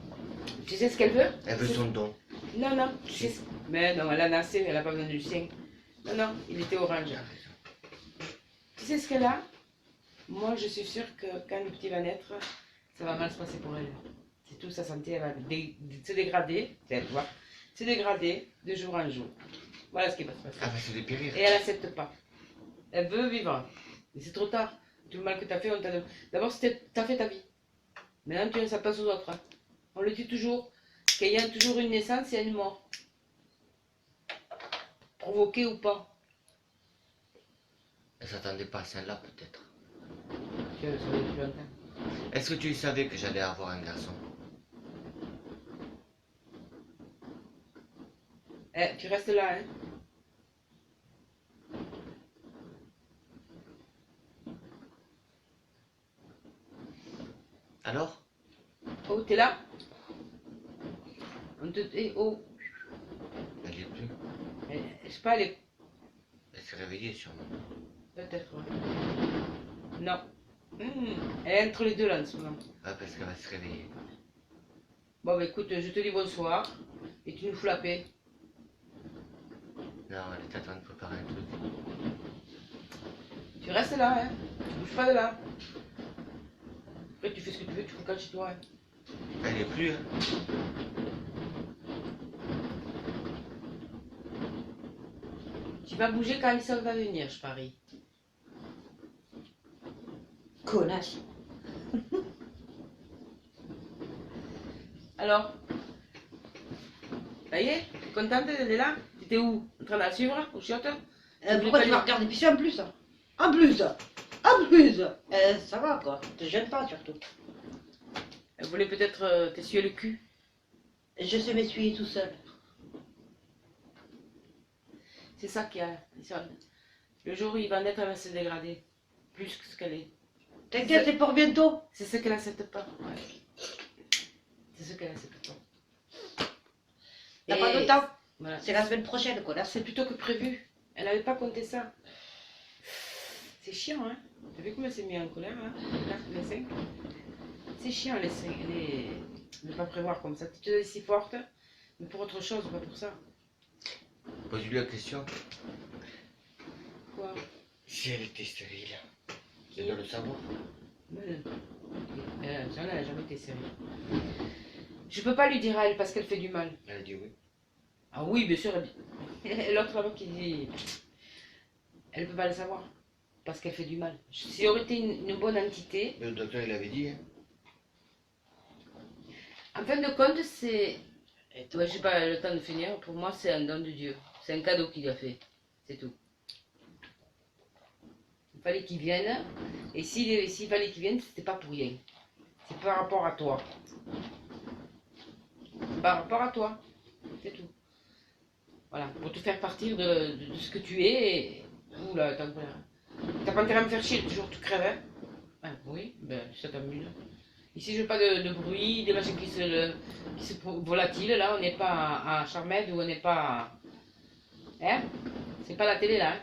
Tu sais ce qu'elle veut? Elle veut son don. Non, non. Tu sais ce... Mais non, elle a nassé, elle n'a pas besoin du sien. Non, non, il était orange. Tu sais ce qu'elle a? Moi, je suis sûre que quand le petit va naître, ça va mal se passer pour elle. C'est tout, sa santé, elle va se dégrader, tu vas voir, se dégrader de jour en jour. Voilà ce qui va se passer. Elle va se dépérir. Et elle n'accepte pas. Elle veut vivre. Mais c'est trop tard. Tout le mal que tu as fait, on t'a... D'abord, tu as fait ta vie. Maintenant, tu laisses sa place aux autres. Hein. On le dit toujours, qu'il y a toujours une naissance et une mort. Provoquée ou pas. Elle s'attendait pas à celle-là, peut-être. Tu le savais depuis longtemps. Est-ce que tu savais que j'allais avoir un garçon? Eh, tu restes là, hein. Alors? Oh, t'es là? On te... Eh, oh. Elle y est plus. Je sais pas, elle est... Elle s'est réveillée, sûrement. Peut-être, ouais. Non. Elle est entre les deux, là, en ce moment. Ah, parce qu'elle va se réveiller. Bon, bah écoute, je te dis bonsoir. Et tu nous fous la paix. Non, elle est en train de préparer un truc. Tu restes là, hein. Tu bouges pas de là. Après, tu fais ce que tu veux, tu fous le camp chez toi, hein. Elle y est plus, hein. Tu vas bouger quand Alison va venir, je parie. Connasse. Alors? Ça y est? T'es contente d'être là? T'étais où? En train de la suivre, au chiottes? Pourquoi tu vas regarder pisser en plus? En plus. En plus. Ça va quoi. Te gêne pas surtout. Elle voulait peut-être t'essuyer le cul. Je sais m'essuyer tout seul. C'est ça qu'il y a, Alison. Le jour où il va naître, elle va se dégrader. Plus que ce qu'elle est. T'inquiète, c'est pour bientôt. C'est ce qu'elle accepte pas. Ouais. C'est ce qu'elle a, c'est plutôt. T'as pas de temps. Voilà. C'est la semaine prochaine, quoi. Là, C'est plutôt que prévu. Elle n'avait pas compté ça. C'est chiant, hein. T'as vu comment elle s'est mise en colère, là, les 5. C'est chiant, les 5. Ne pas prévoir comme ça. Tu te dis si forte, mais pour autre chose, pas pour ça. Pose-lui la question. Quoi? Si elle était stérile. Elle doit le savoir. Ça, elle n'a jamais été sérieuse. Je peux pas lui dire à elle parce qu'elle fait du mal. Elle a dit oui. Ah oui, bien sûr. L'autre là qui dit. Elle peut pas le savoir. Parce qu'elle fait du mal. Si aurait été une bonne entité. Mais le docteur, il avait dit. Hein. En fin de compte, c'est. Ouais, j'ai pas le temps de finir. Pour moi, c'est un don de Dieu. C'est un cadeau qu'il a fait. C'est tout. Il fallait qu'il vienne. Et s'il fallait qu'il vienne, c'était pas pour rien. C'est par rapport à toi. Par rapport à toi. C'est tout. Voilà. Pour te faire partir de ce que tu es. Et... Oula, t'as pas intérêt à me faire chier, toujours tu crèves, hein? Ah, oui, ben ça t'amuse. Ici, je veux pas de bruit, des machines qui se volatiles. Là, on n'est pas à Charmed ou on n'est pas. Hein? C'est pas la télé là. Hein?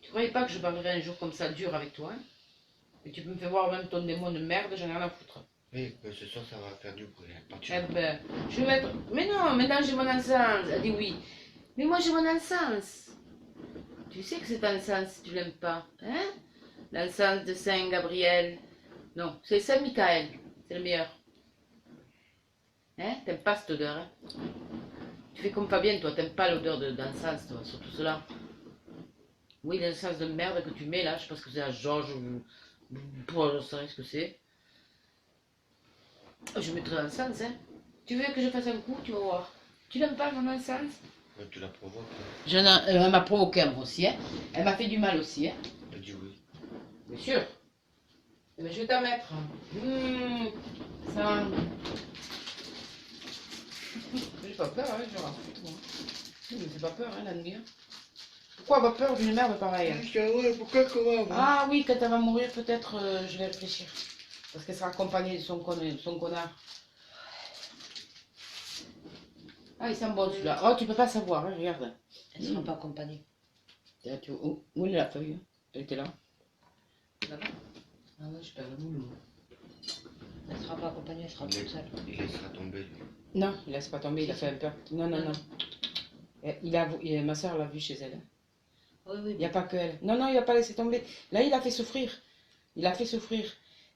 Tu croyais pas que je parlerais un jour comme ça dur avec toi? Hein? Et tu peux me faire voir même ton démon de merde, j'en ai rien à foutre. Oui, que ce soir, ça va faire du bruit. Hein. Eh ben, je vais mettre. Mais non, maintenant j'ai mon encens. Elle dit oui. Mais moi j'ai mon encens. Tu sais que cet encens, tu l'aimes pas, hein? L'encens de Saint Gabriel. Non, c'est Saint Michael. C'est le meilleur. Hein? T'aimes pas cette odeur, hein? Tu fais comme Fabienne, toi. T'aimes pas l'odeur d'encens, toi, surtout cela. Oui, l'encens de merde que tu mets là, je sais pas ce que c'est, à Georges ou. Je sais ce que c'est. Je mettrai l'encens, hein? Tu veux que je fasse un coup, tu vas voir. Tu l'aimes pas, mon encens? Tu la provoques. Hein. Elle m'a provoqué moi aussi, hein. Elle m'a fait du mal aussi, hein. Elle dit oui. Bien sûr. Mais je vais t'en mettre. Ça. J'ai pas peur, hein, je m'en fous, moi. Mais j'ai pas peur, hein, la nuit. Hein. Pourquoi avoir peur d'une merde pareille? Ouais, pourquoi comment? Ah oui, quand elle va mourir, peut-être je vais réfléchir. Parce qu'elle sera accompagnée de son connard. Ah, il sent bon celui-là. Oh, tu peux pas savoir, hein, regarde. Elle sera pas accompagnée. Où est la feuille? Elle était là. Là-bas. Ah ouais, je perds le boulot. Elle sera pas accompagnée, elle sera toute seule. Il laissera tomber. Lui. Non, il laisse pas tomber, il a fait un peu. Non, non, non. Ma soeur l'a vu chez elle. Oui, oui. Il n'y a pas que elle. Non, non, il n'a pas laissé tomber. Là, il a fait souffrir. Il a fait souffrir.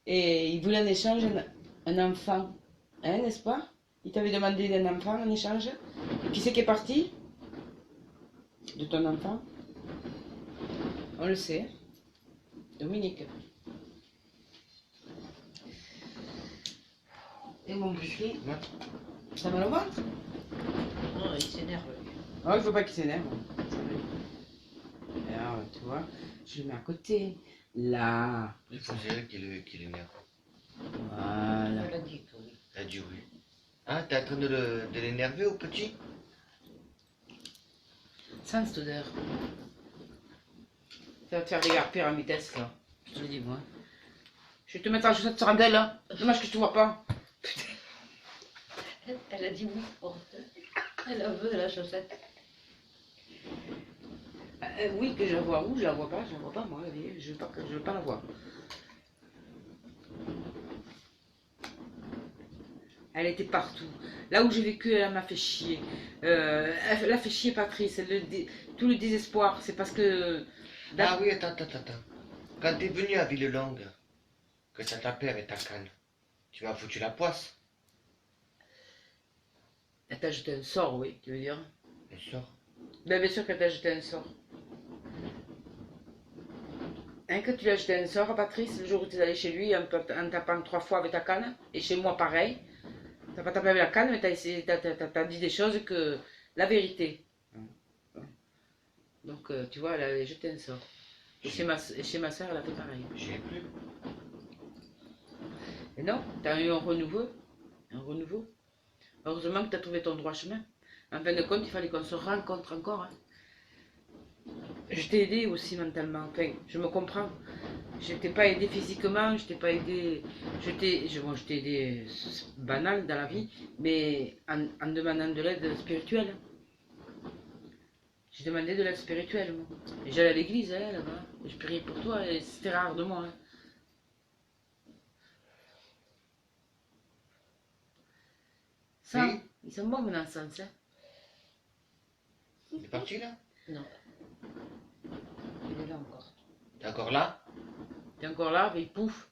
Et il voulait en échange un enfant. Hein, n'est-ce pas? Il t'avait demandé un enfant en échange. Qui c'est qui est parti? De ton enfant? On le sait. Dominique. Et mon bouclier, ça va le ventre? Non, il s'énerve. Oh, il faut pas qu'il s'énerve. Alors, tu vois, je le mets à côté. Là. Il faut c'est elle qui l'énerve. Voilà. Elle a dit que oui. Elle a dit oui. Ah, t'es en train de l'énerver au petit? Sans cette odeur. Ça va te faire dégarpir en vitesse, là. Je te le dis, moi. Je vais te mettre la chaussette sur la gueule, là. Dommage que je te vois pas. Elle a dit oui. Elle a veut la chaussette. Oui, que je la vois. Où je la vois pas, moi. Je veux pas la voir. Elle était partout. Là où j'ai vécu, elle m'a fait chier. Elle a fait chier Patrice. Tout le désespoir, c'est parce que... Ah oui, attends. Quand t'es venu à Villelongue, que ça t'a peur et ta canne, tu m'as foutu la poisse. Elle t'a jeté un sort, oui, tu veux dire? Bien sûr. Ben, bien sûr qu'elle t'a jeté un sort. Hein, que tu lui as jeté un sort à Patrice, le jour où tu es allé chez lui, en tapant 3 fois avec ta canne, et chez moi pareil. T'as pas tapé avec la canne, mais t'as dit des choses que... La vérité. Donc, tu vois, elle a jeté un sort. Et chez ma soeur, elle a fait pareil. J'y ai plus. Et non, t'as eu un renouveau. Un renouveau. Heureusement que t'as trouvé ton droit chemin. En fin de compte, il fallait qu'on se rencontre encore. Hein. Je t'ai aidé aussi mentalement. Enfin, je me comprends. Je t'ai pas aidé physiquement, je t'ai pas aidé. Bon, je t'ai aidé banal dans la vie, mais en demandant de l'aide spirituelle. J'ai demandé de l'aide spirituelle, moi. Et j'allais à l'église, hein, là-bas. Je priais pour toi, et c'était rare de moi. Hein. Ça, Oui. ils sont bons, mon encens, hein. Il est parti là? Non. Il est là encore. T'es encore là? T'es encore là, mais pouf.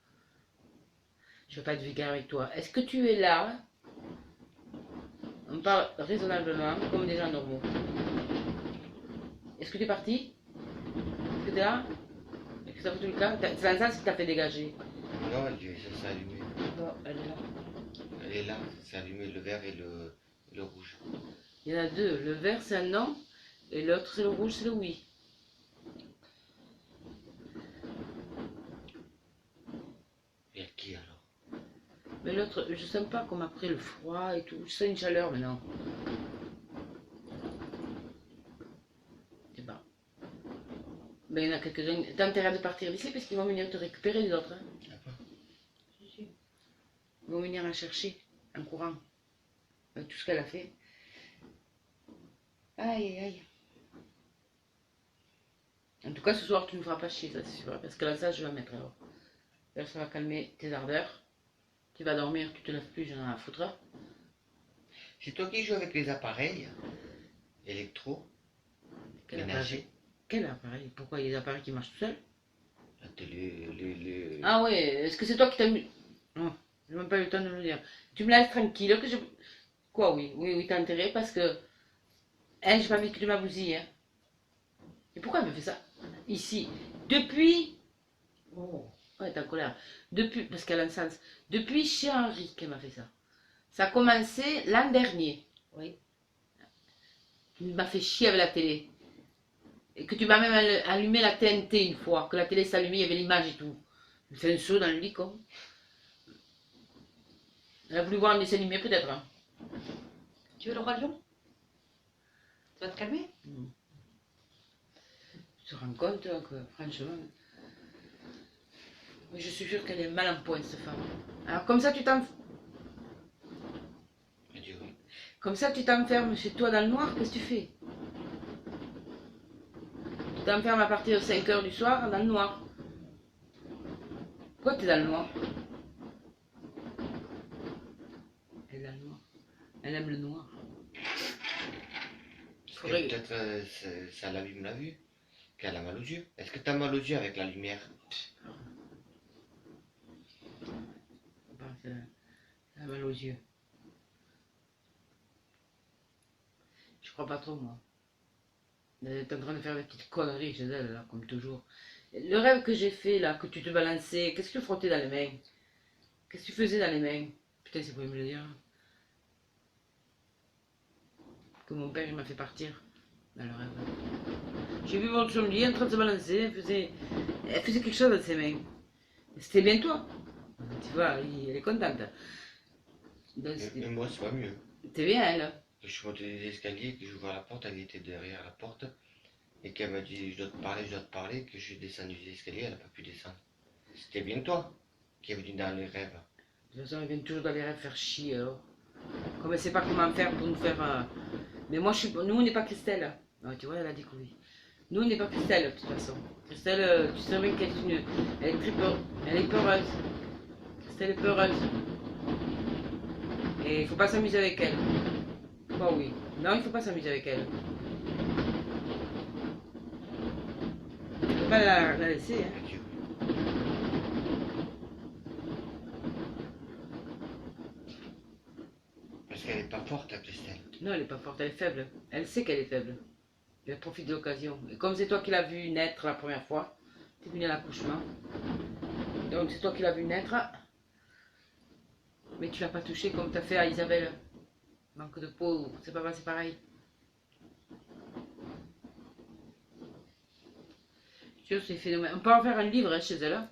Je vais pas être vulgaire avec toi. Est-ce que tu es là? On parle raisonnablement, comme des gens normaux. Est-ce que tu es parti? Est-ce que tu es là? Est-ce que ça fait tout le cas? C'est l'encens qui t'a fait dégager. Non, ça s'est allumé. Bon, elle est là. Elle est là, c'est allumé le vert et le rouge. Il y en a deux. Le vert, c'est un non. Et l'autre, c'est le rouge, c'est le oui. Et qui alors? Mais l'autre, je sens pas comme après le froid et tout. Je sens une chaleur maintenant. Je sais pas. Mais il y en a quelques-uns. T'as intérêt de partir d'ici parce qu'ils vont venir te récupérer les autres. Hein. D'accord. Ils vont venir la chercher en courant. Avec tout ce qu'elle a fait. Aïe, aïe. En tout cas, ce soir, tu ne me feras pas chier, ça c'est sûr. Parce que là, ça, je vais la mettre alors. Là, ça va calmer tes ardeurs. Tu vas dormir, tu te lèves plus, j'en ai à foutre. C'est toi qui joues avec les appareils électro, Quel ménagers, appareil? Quel appareil? Pourquoi il y a des appareils qui marchent tout seuls? la télé, les... Ah ouais, est-ce que c'est toi qui t'as mis... Non, j'ai même pas eu le temps de me le dire. Tu me laisses tranquille que je... Quoi, oui, oui, t'as intérêt parce que... Hein, j'ai pas envie que tu m'abousilles, hein. Et pourquoi elle me fait ça? Ici, depuis... Oh, ouais, t'es en colère. Depuis, parce qu'elle a un sens. Depuis chez Henri qu'elle m'a fait ça. Ça a commencé l'an dernier. Oui. Tu m'as fait chier avec la télé. Et que tu m'as même allumé la TNT une fois. Que la télé s'allumait, il y avait l'image et tout. Je me fais un saut dans le lit, quoi. Elle a voulu voir un dessin animé, peut-être. Hein. Tu veux le roi lion? Ça va te calmer? Tu te rends compte que, franchement... Je suis sûre qu'elle est mal en point, cette femme. Alors, comme ça, tu Comme ça, tu t'enfermes chez toi dans le noir, qu'est-ce que tu fais? Tu t'enfermes à partir de 5 h du soir dans le noir. Pourquoi tu es dans le noir? Elle est dans le noir. Elle aime le noir. Faudrait... Peut-être ça l'abîme la vue, qu'elle a mal aux yeux. Est-ce que tu as mal aux yeux avec la lumière? Elle a mal aux yeux. Je crois pas trop, moi. Elle est en train de faire des petites conneries chez elle, là, comme toujours. Le rêve que j'ai fait, là, que tu te balançais, qu'est-ce que tu frottais dans les mains? Qu'est-ce que tu faisais dans les mains? Putain, c'est pour me le dire. Que mon père, il m'a fait partir dans le rêve. J'ai vu mon lit en train de se balancer, elle faisait quelque chose dans ses mains. C'était bien toi. Tu vois, elle est contente. Et moi, c'est pas mieux. T'es bien, elle. Je suis monté des escaliers, que j'ouvre la porte, elle était derrière la porte, et qu'elle m'a dit je dois te parler, que je suis descendu des escaliers, elle n'a pas pu descendre. C'était bien toi qui est venu dans les rêves. De toute façon, elle vient toujours dans les rêves faire chier, alors. Comme elle sait pas comment faire pour nous faire... Mais moi, nous, on n'est pas Christelle. Ouais, tu vois, elle a découvert. Nous, on n'est pas Christelle, de toute façon. Christelle, tu sais bien qu'elle est une... Elle est très peur... Elle est peureuse. Christelle est peureuse. Et il faut pas s'amuser avec elle. Bah oui. Non, il faut pas s'amuser avec elle. Il faut pas la laisser, hein. Adieu. Parce qu'elle n'est pas forte, la Christelle. Non, elle est pas forte, elle est faible. Elle sait qu'elle est faible. Elle profite de l'occasion. Et comme c'est toi qui l'as vu naître la première fois, tu es venu à l'accouchement. Donc c'est toi qui l'as vu naître. Mais tu l'as pas touché comme tu as fait à Isabelle. Manque de peau, c'est pas passé pareil. Tu vois, c'est phénomène. On peut en faire un livre hein, chez elle. Hein.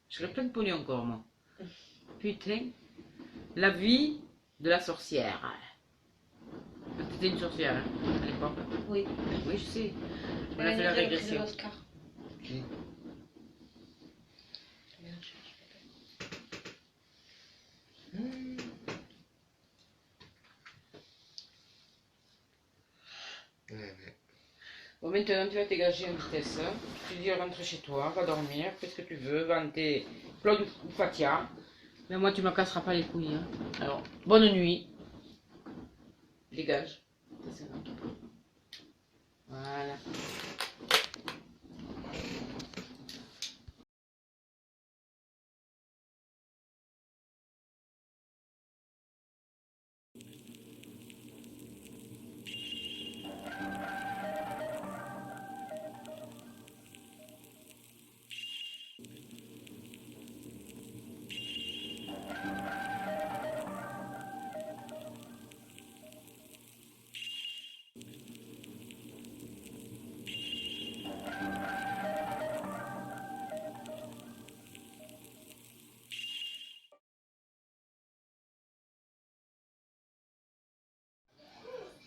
Je serais plein de pognon encore, moi. Putain. La vie de la sorcière. C'était une sorcière hein, à l'époque. Oui. Oui, je sais. On Elle a fait la pris de régression. l'Oscar. Qui? Bon, maintenant, tu vas dégager en vitesse. Tu dis rentre chez toi, va dormir, fais ce que tu veux, va tes Claude ou Fatia. Mais moi, tu me casseras pas les couilles. Hein. Alors, bonne nuit. Dégage. Ça, c'est bon. Voilà.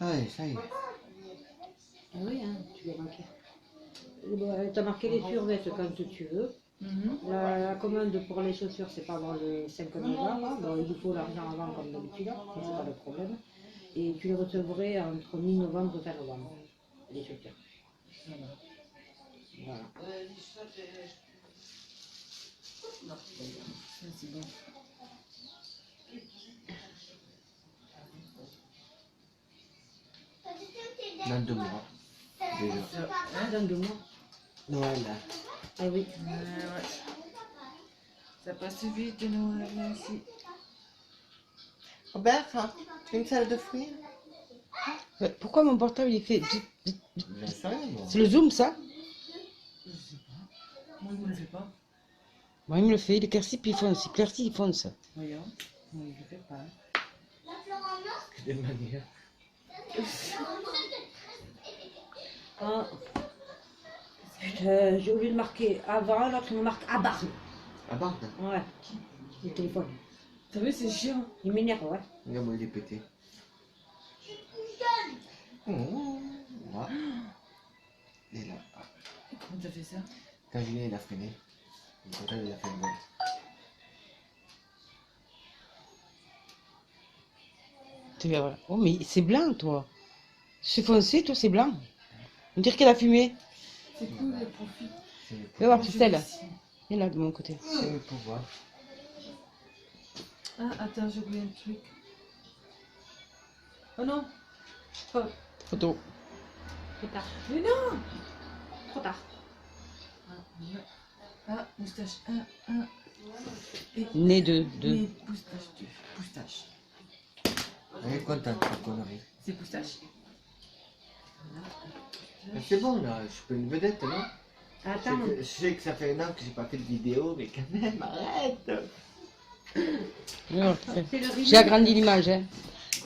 Allez, ça y est. Ah oui, hein, tu l'as marqué. Tu as marqué les survêtes quand tu veux. La commande pour les chaussures, c'est pas avant le 5 novembre. Bon, il faut l'argent avant, comme d'habitude, mais c'est pas le problème. Et tu les recevrais entre mi-novembre et fin novembre, les chaussures. Voilà. Ça, c'est bon. Dans 2 mois. Déjà. Hein, dans 2 mois. Noël, là. Ah oui. Ouais. Ça passe vite, Noël, ici. Robert, tu as une salade de fruits? Pourquoi mon portable il fait. J'en sais rien, moi. C'est le zoom ça? Je sais pas. Moi, il me le fait pas. Moi il me le fait, il éclaircit puis il fonce, il éclaircit, il fonce. Voyons. Moi, je le fais pas. Des manières. Ah. Putain, j'ai oublié de marquer avant, l'autre il me marque à barre. À Barde. Ouais, le téléphone. T'as vu, c'est chiant. Il m'énerve, ouais. Regarde, moi, il est pété. Oh, là. Et là. Comment t'as fait ça? Quand Julien il a freiné, le portable il a fait une boîte. Oh mais c'est blanc toi. C'est foncé, toi c'est blanc. On dirait qu'elle a fumé. C'est cool, le profit. C'est le Viens voir Moi, je Christelle. vais ici. Viens là de mon côté. C'est le pouvoir. Ah, attends, j'ai oublié un truc. Oh non. Oh. Photo. Trop tard. Mais non. Trop tard. Ah, moustache 1. Et Né de. et moustache 2. Moustache. Elle est contente, ta connerie. C'est moustache. Mais c'est bon là, je suis pas une vedette, non? Attends. Je sais que ça fait 1 an que j'ai pas fait de vidéo, mais quand même, arrête! J'ai agrandi l'image. Hein.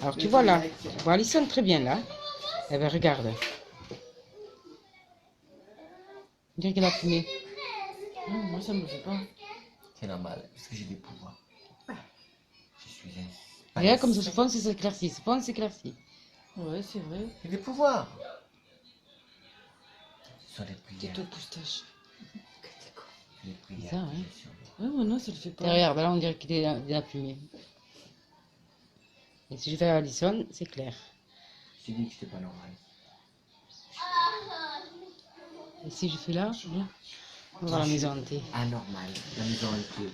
Alors tu vois là. Tu vois Alison très bien là. Eh ben regarde. On dirait qu'elle a fumé. Non, moi, ça me le fait pas. C'est normal, parce que j'ai des pouvoirs. Je suis un. Regarde comme ça se fonce et s'éclaircit. Se fonce et s'éclaircit. Ouais, c'est vrai. J'ai des pouvoirs! Ce sont les prières. Tais-toi, moustache. Les prières. Ça, hein. bien sûr. Ouais, moi, non, ça le fait pas. Et regarde, là on dirait qu'il est il a fumé. Et si je fais à Alison, c'est clair. Je t'ai dit que j'étais pas normal. Et si je fais là, on va voir la maison hantée. Anormal, la maison hantée.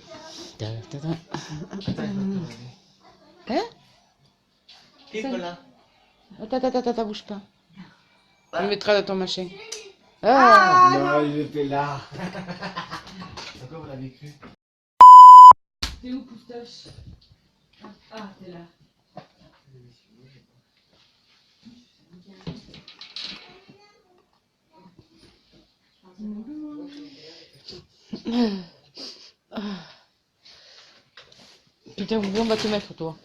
Hein? Clique là. Attends, bouge pas. On le mettra dans ton machin. Ah! Non, il était là. Pourquoi vous l'avez cru? T'es où, moustache? Ah, t'es là. Putain, où on va te mettre, toi?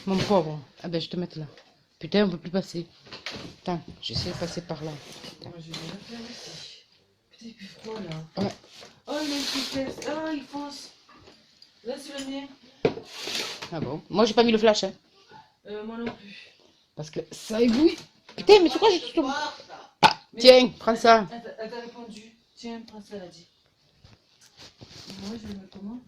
Mon pauvre. Ah ben, je te mets là. Putain, on peut plus passer. Attends, j'essaie de passer par là. Moi, je vais la faire ici. Putain, il fait froid, là. Ouais. Oh, il a une tristesse. Ah, il fonce. Là, c'est le mien. Ah bon? Moi, j'ai pas mis le flash, hein. Moi non plus. Parce que ça éblouit. Putain, mais c'est quoi, j'ai tout. Tiens, prends ça. Elle t'a répondu. Tiens, prends ça, elle a dit. Moi, je vais le mettre comment?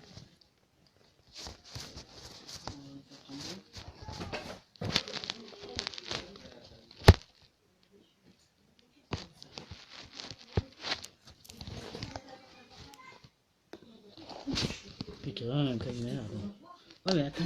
putain, quelle merde. Ouais, mais attends.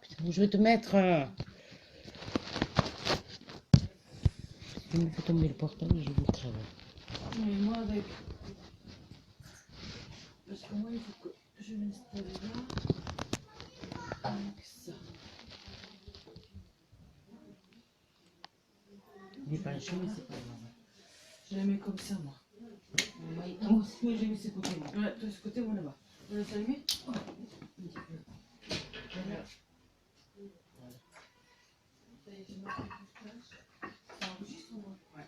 Putain, je vais te mettre. Il me fait tomber le portable et je vais crever. Mais moi avec. Parce que moi il faut que je l'installe là. Avec ça. Il est pas lâché, mais c'est pas grave. Je la mets comme ça moi. Moi aussi, j'ai mis ce côté. Moi. Ouais, toi ce côté, moi là-bas. On laisse allumer. Ça enregistre ou non? Ouais.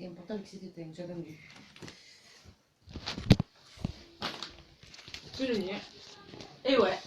Et important que c'est éteint, j'ai vendu. Je veux dire. Et ouais.